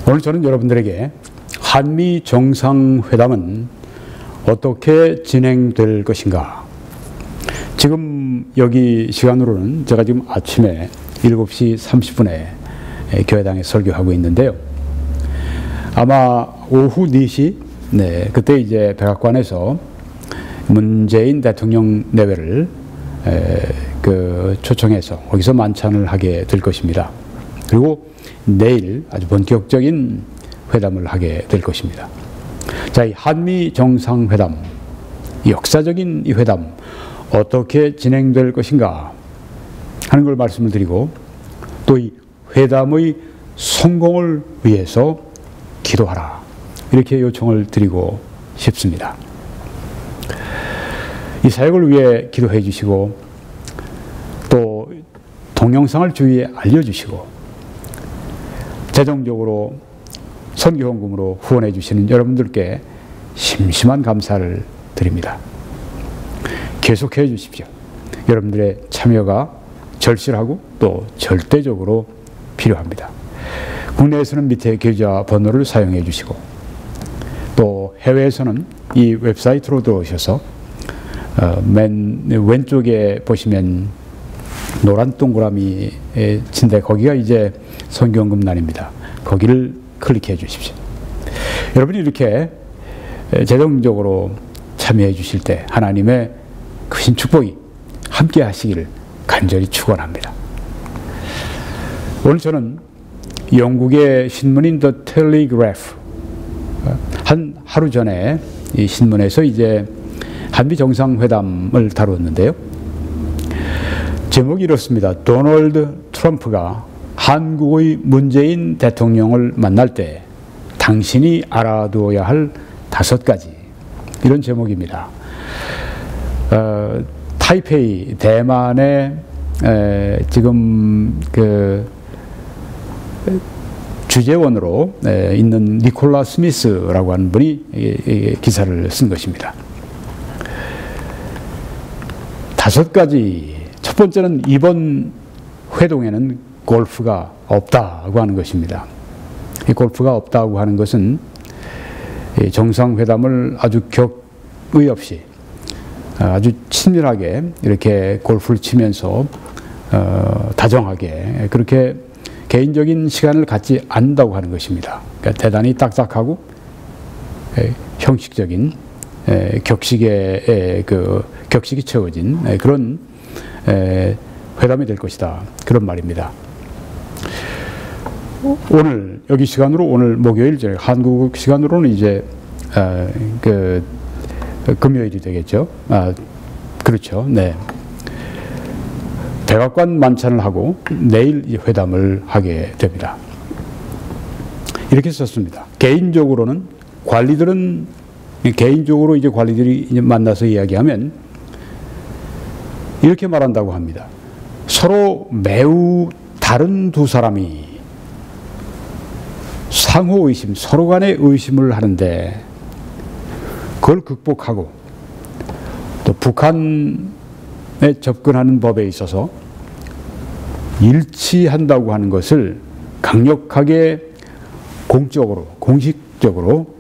오늘 저는 여러분들에게 한미 정상회담은 어떻게 진행될 것인가. 지금 여기 시간으로는 제가 지금 아침에 7시 30분에 교회당에 설교하고 있는데요. 아마 오후 4시, 그때 이제 백악관에서 문재인 대통령 내외를 초청해서 거기서 만찬을 하게 될 것입니다. 그리고 내일 아주 본격적인 회담을 하게 될 것입니다. 자, 이 한미 정상회담, 역사적인 이 회담 어떻게 진행될 것인가 하는 걸 말씀을 드리고, 또 이 회담의 성공을 위해서 기도하라, 이렇게 요청을 드리고 싶습니다. 이 사역을 위해 기도해 주시고, 또 동영상을 주위에 알려주시고, 재정적으로 선교헌금으로 후원해 주시는 여러분들께 심심한 감사를 드립니다. 계속해 주십시오. 여러분들의 참여가 절실하고 또 절대적으로 필요합니다. 국내에서는 밑에 계좌 번호를 사용해 주시고, 또 해외에서는 이 웹사이트로 들어오셔서 맨 왼쪽에 보시면 노란 동그라미 친데 거기가 이제 선교헌금란입니다. 거기를 클릭해 주십시오. 여러분이 이렇게 재정적으로 참여해 주실 때 하나님의 크신 축복이 함께 하시기를 간절히 축원합니다. 오늘 저는 영국의 신문인 The Telegraph, 한 하루 전에 이 신문에서 이제 한미 정상회담을 다루었는데요. 제목이 이렇습니다. 도널드 트럼프가 한국의 문재인 대통령을 만날 때 당신이 알아두어야 할 5가지, 이런 제목입니다. 타이페이, 대만에 지금 주재원으로 있는 니콜라 스미스라고 하는 분이 기사를 쓴 것입니다. 5가지. 첫 번째는 이번 회동에는 골프가 없다고 하는 것입니다. 이 골프가 없다고 하는 것은 정상회담을 아주 격의 없이 아주 친밀하게 이렇게 골프를 치면서 다정하게 그렇게 개인적인 시간을 갖지 않는다고 하는 것입니다. 그러니까 대단히 딱딱하고 형식적인 격식이 채워진 그런 회담이 될 것이다, 그런 말입니다. 오늘 여기 시간으로, 오늘 목요일, 한국 시간으로는 이제 금요일이 되겠죠. 그렇죠. 네. 백악관 만찬을 하고 내일 이 회담을 하게 됩니다. 이렇게 썼습니다. 개인적으로는 개인적으로 이제 관리들이 이제 만나서 이야기하면 이렇게 말한다고 합니다. 서로 매우 다른 두 사람이 상호 의심, 서로 간의 의심을 하는데 그걸 극복하고 또 북한에 접근하는 법에 있어서 일치한다고 하는 것을 강력하게 공적으로, 공식적으로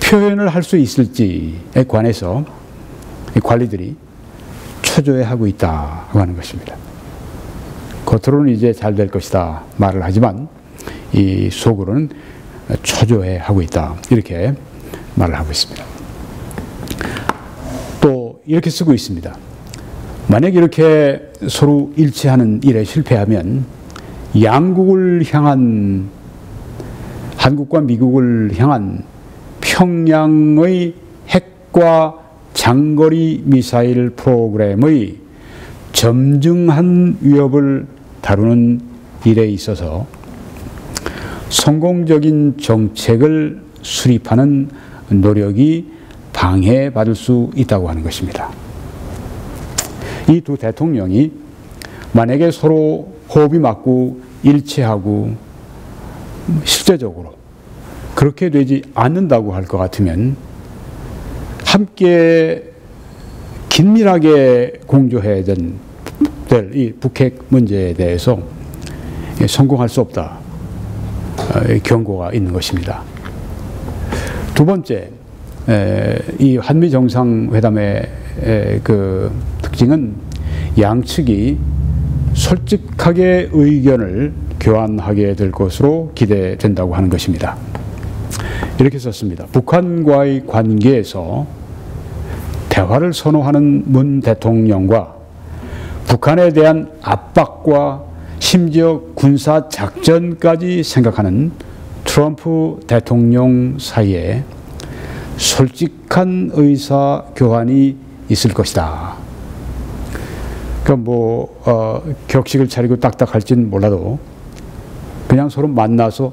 표현을 할 수 있을지에 관해서 관리들이 초조해하고 있다고 하는 것입니다. 겉으로는 이제 잘 될 것이다 말을 하지만 이 속으로는 초조해하고 있다, 이렇게 말을 하고 있습니다. 또 이렇게 쓰고 있습니다. 만약 이렇게 서로 일치하는 일에 실패하면 양국을 향한, 한국과 미국을 향한 평양의 핵과 장거리 미사일 프로그램의 점증한 위협을 다루는 일에 있어서 성공적인 정책을 수립하는 노력이 방해받을 수 있다고 하는 것입니다. 이 두 대통령이 만약에 서로 호흡이 맞고 일치하고 실제적으로 그렇게 되지 않는다고 할 것 같으면 함께 긴밀하게 공조해야 될 이 북핵 문제에 대해서 성공할 수 없다, 경고가 있는 것입니다. 두 번째, 이 한미 정상회담의 그 특징은 양측이 솔직하게 의견을 교환하게 될 것으로 기대된다고 하는 것입니다. 이렇게 썼습니다. 북한과의 관계에서 대화를 선호하는 문 대통령과 북한에 대한 압박과 심지어 군사 작전까지 생각하는 트럼프 대통령 사이에 솔직한 의사 교환이 있을 것이다. 그러니까 격식을 차리고 딱딱할지는 몰라도 그냥 서로 만나서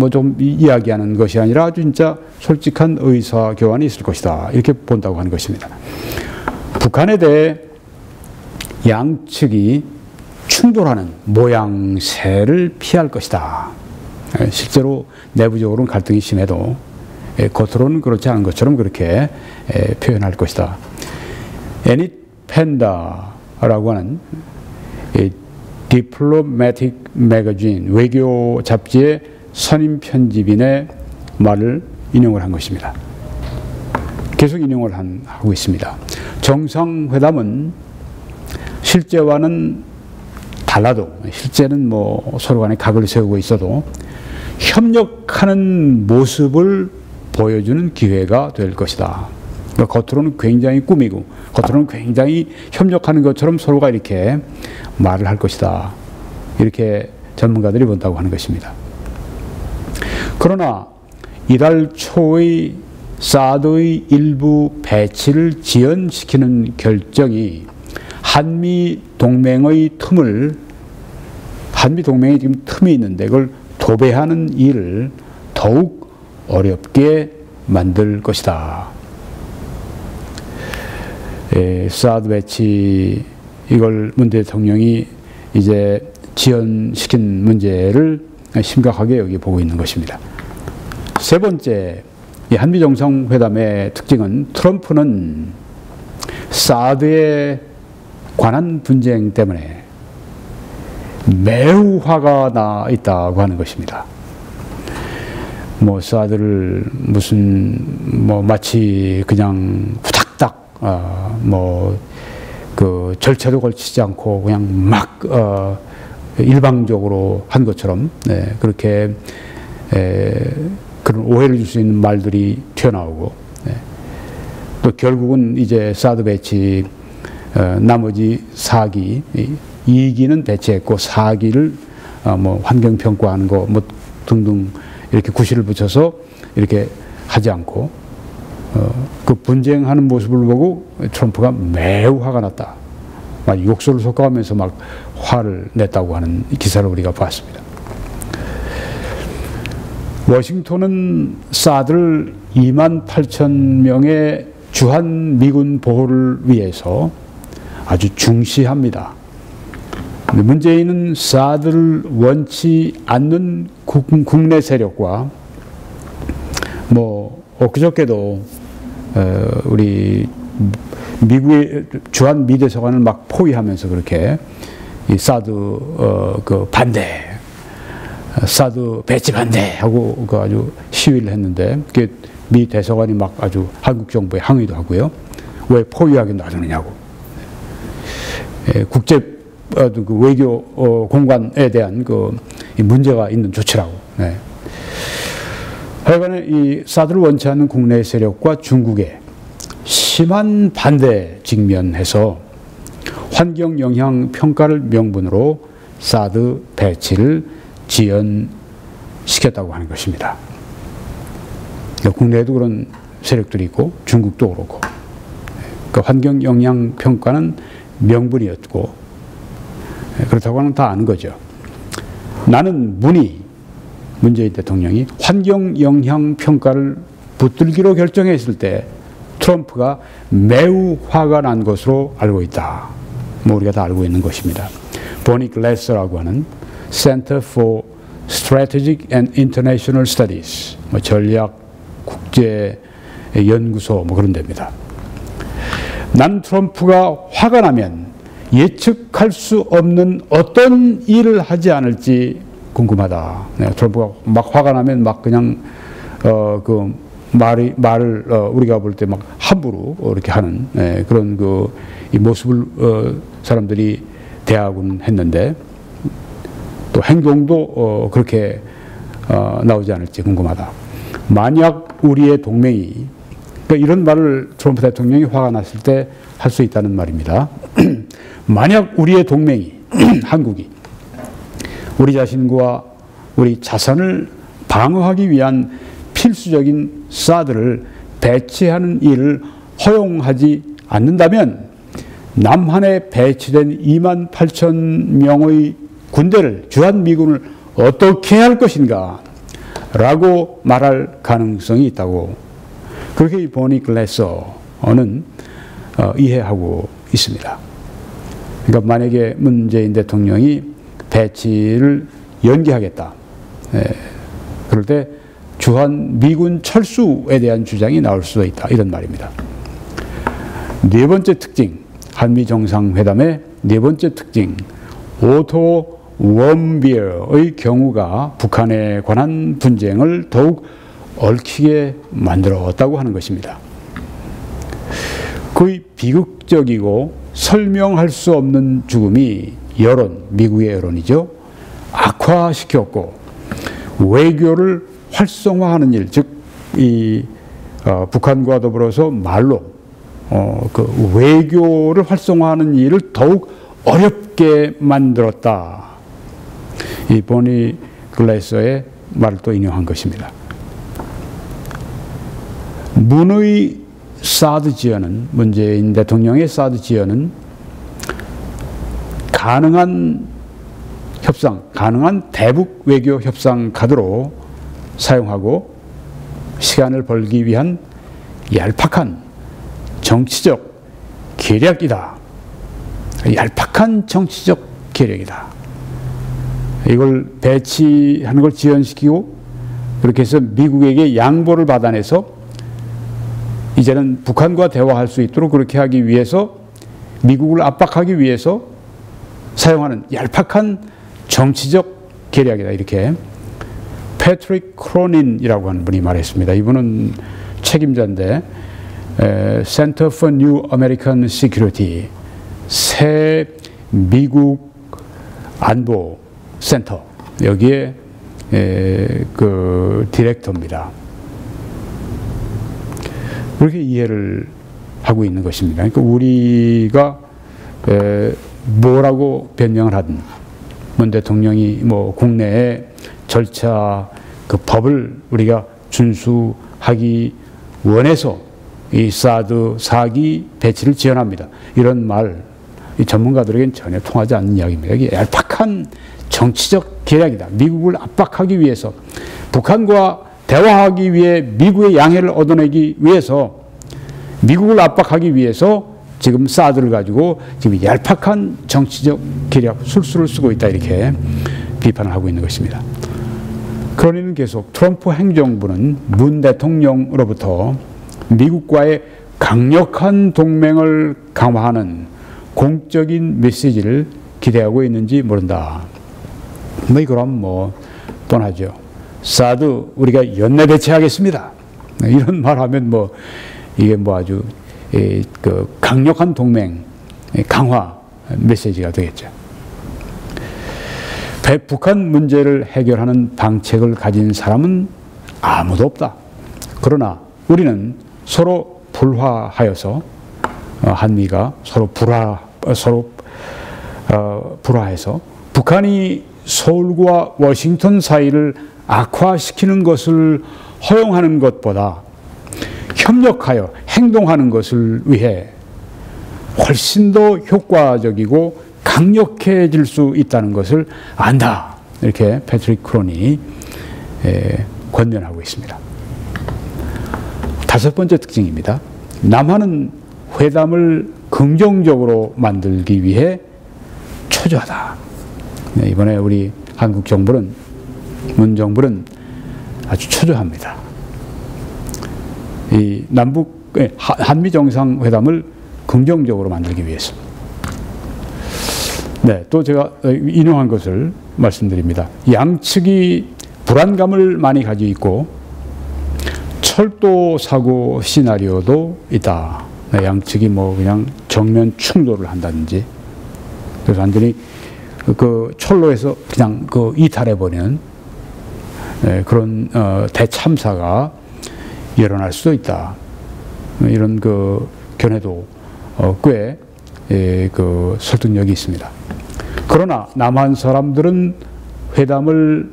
좀 이야기하는 것이 아니라 아주 진짜 솔직한 의사 교환이 있을 것이다. 이렇게 본다고 하는 것입니다. 북한에 대해 양측이 충돌하는 모양새를 피할 것이다. 실제로 내부적으로는 갈등이 심해도 겉으로는 그렇지 않은 것처럼 그렇게 표현할 것이다. 애닛 펜다라고 하는 디플로매틱 매거진 외교 잡지의 선임 편집인의 말을 인용을 한 것입니다. 계속 인용을 하고 있습니다. 정상회담은 실제와는 달라도, 실제는 서로 간에 각을 세우고 있어도 협력하는 모습을 보여주는 기회가 될 것이다. 그러니까 겉으로는 굉장히 꾸미고 겉으로는 굉장히 협력하는 것처럼 서로가 이렇게 말을 할 것이다. 이렇게 전문가들이 본다고 하는 것입니다. 그러나 이달 초의 사드의 일부 배치를 지연시키는 결정이 한미 동맹이 지금 틈이 있는데 그걸 도배하는 일을 더욱 어렵게 만들 것이다. 사드 배치 이걸 문 대통령이 이제 지연시킨 문제를 심각하게 여기 보고 있는 것입니다. 세 번째, 이 한미 정상회담의 특징은 트럼프는 사드에 관한 분쟁 때문에 매우 화가 나 있다고 하는 것입니다. 사드를 마치 그냥 후닥닥 그 절차도 걸치지 않고 그냥 막 일방적으로 한 것처럼 그렇게 그런 오해를 줄 수 있는 말들이 튀어나오고 또 결국은 이제 사드 배치 나머지 4기 2기는 배치했고 4기를 환경 평가하는 거 등등 이렇게 구실을 붙여서 이렇게 하지 않고 그 분쟁하는 모습을 보고 트럼프가 매우 화가 났다. 막 욕설을 섞어가면서 막 화를 냈다고 하는 기사를 우리가 봤습니다. 워싱턴은 사드를 28,000명의 주한 미군 보호를 위해서 아주 중시합니다. 문재인은 사드를 원치 않는 국내 세력과 엊그저께도 우리 미국의 주한 미대서관을 막 포위하면서 그렇게 이 사드 그 반대, 사드 배치 반대하고 그 아주 시위를 했는데 그게 미 대서관이 막 아주 한국 정부에 항의도 하고요. 왜 포위하게 놔두느냐고. 국제 그 외교 공간에 대한 그 문제가 있는 조치라고. 하여간에 이 사드를 원치 않는 국내 세력과 중국의 심한 반대에 직면해서 환경 영향 평가를 명분으로 사드 배치를 지연시켰다고 하는 것입니다. 국내에도 그런 세력들이 있고 중국도 그렇고 그 환경 영향 평가는 명분이었고 그렇다고 하는 다 아는 거죠. 나는 문재인 대통령이 환경 영향 평가를 붙들기로 결정했을 때 트럼프가 매우 화가 난 것으로 알고 있다. 우리가 다 알고 있는 것입니다. 보니 글래서라고 하는 Center for Strategic and International Studies, 전략 국제 연구소 그런 데입니다. 난 트럼프가 화가 나면 예측할 수 없는 어떤 일을 하지 않을지 궁금하다. 트럼프가 막 화가 나면 막 그냥 그 말을 우리가 볼 때 막 함부로 이렇게 하는 그런 이 모습을 사람들이 대하곤 했는데 또 행동도 그렇게 나오지 않을지 궁금하다. 만약 우리의 동맹이 그러니까 이런 말을 트럼프 대통령이 화가 났을 때 할 수 있다는 말입니다. 만약 우리의 동맹이 한국이 우리 자신과 우리 자산을 방어하기 위한 필수적인 사드를 배치하는 일을 허용하지 않는다면 남한에 배치된 2만 8천 명의 군대를 주한미군을 어떻게 할 것인가 라고 말할 가능성이 있다고 그렇게 보니 글래서는 이해하고 있습니다. 그러니까 만약에 문재인 대통령이 배치를 연기하겠다. 그럴 때 주한미군 철수에 대한 주장이 나올 수도 있다. 이런 말입니다. 네 번째 특징, 한미 정상회담의 네 번째 특징, 오토 원비어의 경우가 북한에 관한 분쟁을 더욱 얽히게 만들었다고 하는 것입니다. 거의 비극적이고 설명할 수 없는 죽음이 미국의 여론이죠. 악화시켰고 외교를 활성화하는 일, 즉 북한과 더불어서 말로 그 외교를 활성화하는 일을 더욱 어렵게 만들었다. 이 보니 글래서의 말을 또 인용한 것입니다. 문의 사드 지원은 문재인 대통령의 사드 지원은 가능한 협상, 가능한 대북 외교 협상 카드로 사용하고 시간을 벌기 위한 얄팍한 정치적 계략이다. 얄팍한 정치적 계략이다. 이걸 배치하는 걸 지연시키고 그렇게 해서 미국에게 양보를 받아내서 이제는 북한과 대화할 수 있도록 그렇게 하기 위해서 미국을 압박하기 위해서 사용하는 얄팍한 정치적 계략이다. 이렇게 패트릭 크로닌이라고 하는 분이 말했습니다. 이분은 책임자인데 Center for New American Security 새 미국 안보 센터 여기에 그 디렉터입니다. 그렇게 이해를 하고 있는 것입니다. 그러니까 우리가 뭐라고 변명을 하든 문 대통령이 뭐 국내에 절차 그 법을 우리가 준수하기 원해서 이 사드 4기 배치를 지원합니다. 이런 말 이 전문가들에게는 전혀 통하지 않는 이야기입니다. 이게 얄팍한 정치적 계략이다. 미국을 압박하기 위해서 북한과 대화하기 위해 미국의 양해를 얻어내기 위해서 미국을 압박하기 위해서 지금 사드를 가지고 지금 얄팍한 정치적 계략 술수를 쓰고 있다. 이렇게 비판을 하고 있는 것입니다. 그러니는 계속 트럼프 행정부는 문 대통령으로부터 미국과의 강력한 동맹을 강화하는 공적인 메시지를 기대하고 있는지 모른다. 뭐 이거라면 뭐 뻔하죠. 사드 우리가 연내 배치하겠습니다. 이런 말하면 뭐 이게 뭐 아주 그 강력한 동맹 강화 메시지가 되겠죠. 북한 문제를 해결하는 방책을 가진 사람은 아무도 없다. 그러나 우리는 서로 불화하여서 한미가 서로 불화해서 북한이 서울과 워싱턴 사이를 악화시키는 것을 허용하는 것보다 협력하여 행동하는 것을 위해 훨씬 더 효과적이고 강력해질 수 있다는 것을 안다. 이렇게 패트릭 크로니 권면하고 있습니다. 다섯 번째 특징입니다. 남한은 회담을 긍정적으로 만들기 위해 초조하다. 이번에 우리 한국 정부는 문 정부는 아주 초조합니다. 이 한미 정상회담을 긍정적으로 만들기 위해서 네, 또 제가 인용한 것을 말씀드립니다. 양측이 불안감을 많이 가지고 있고 철도 사고 시나리오도 있다. 네, 양측이 뭐 그냥 정면 충돌을 한다든지, 그래서 완전히 그 철로에서 그냥 그 이탈해버리는 그런 대참사가 일어날 수도 있다. 이런 그 견해도 꽤 그 설득력이 있습니다. 그러나 남한 사람들은 회담을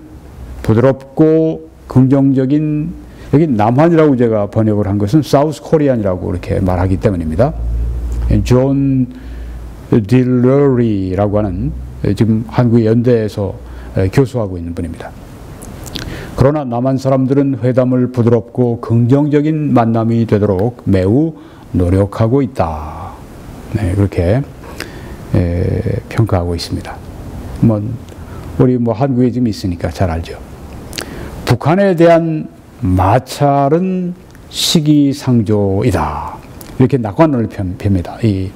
부드럽고 긍정적인, 여기 남한이라고 제가 번역을 한 것은 사우스 코리안이라고 이렇게 말하기 때문입니다. 존 딜러리라고 하는 지금 한국 연대에서 교수하고 있는 분입니다. 그러나 남한 사람들은 회담을 부드럽고 긍정적인 만남이 되도록 매우 노력하고 있다. 네, 그렇게 평가하고 있습니다. 우리 한국에 지금 있으니까 잘 알죠. 북한에 대한 마찰은 시기상조이다. 이렇게 낙관론을 펴니다. 이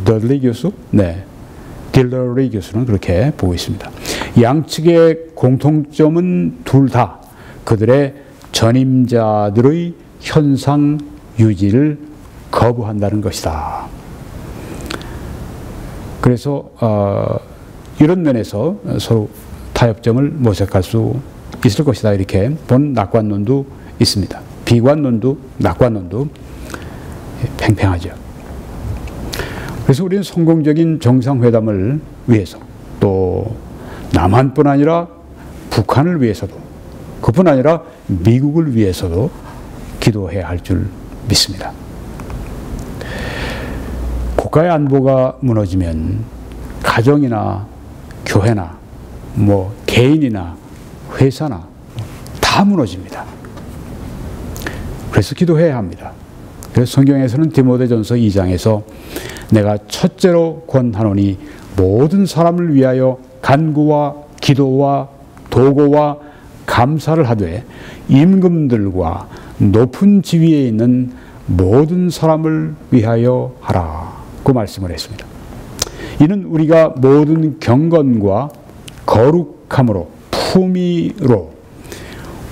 더들리 교수, 네, 딜러리 교수는 그렇게 보고 있습니다. 양측의 공통점은 둘 다 그들의 전임자들의 현상 유지를 거부한다는 것이다. 그래서 이런 면에서 서로 타협점을 모색할 수 있을 것이다. 이렇게 본 낙관론도 있습니다. 비관론도 낙관론도 팽팽하죠. 그래서 우리는 성공적인 정상회담을 위해서, 또 남한뿐 아니라 북한을 위해서도, 그뿐 아니라 미국을 위해서도 기도해야 할 줄 믿습니다. 국가의 안보가 무너지면 가정이나 교회나 개인이나 회사나 다 무너집니다. 그래서 기도해야 합니다. 그래서 성경에서는 디모데전서 2장에서 내가 첫째로 권하노니 모든 사람을 위하여 간구와 기도와 도고와 감사를 하되 임금들과 높은 지위에 있는 모든 사람을 위하여 하라고 말씀을 했습니다. 이는 우리가 모든 경건과 거룩함으로 품위로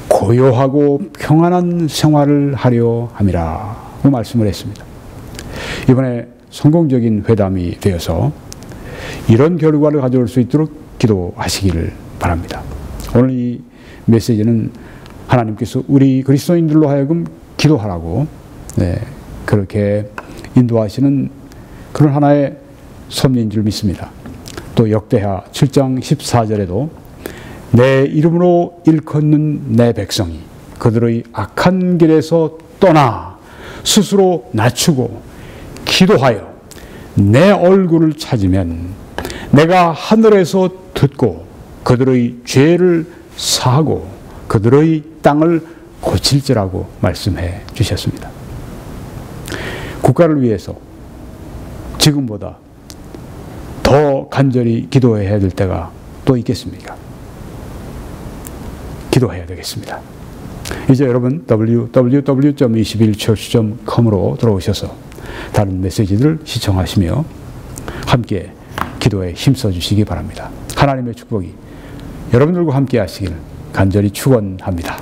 고요하고 평안한 생활을 하려 함이라고 말씀을 했습니다. 이번에 성공적인 회담이 되어서 이런 결과를 가져올 수 있도록 기도하시기를 바랍니다. 오늘 이 메시지는 하나님께서 우리 그리스도인들로 하여금 기도하라고 그렇게 인도하시는 그런 하나의 섭리인 줄 믿습니다. 또 역대하 7장 14절에도 내 이름으로 일컫는 내 백성이 그들의 악한 길에서 떠나 스스로 낮추고 기도하여 내 얼굴을 찾으면 내가 하늘에서 듣고 그들의 죄를 사하고 그들의 땅을 고칠지라고 말씀해 주셨습니다. 국가를 위해서 지금보다 더 간절히 기도해야 될 때가 또 있겠습니까? 기도해야 되겠습니다. 이제 여러분 www.21church.com으로 들어오셔서 다른 메시지들을 시청하시며 함께 기도에 힘써 주시기 바랍니다. 하나님의 축복이 여러분들과 함께 하시길 간절히 축원합니다.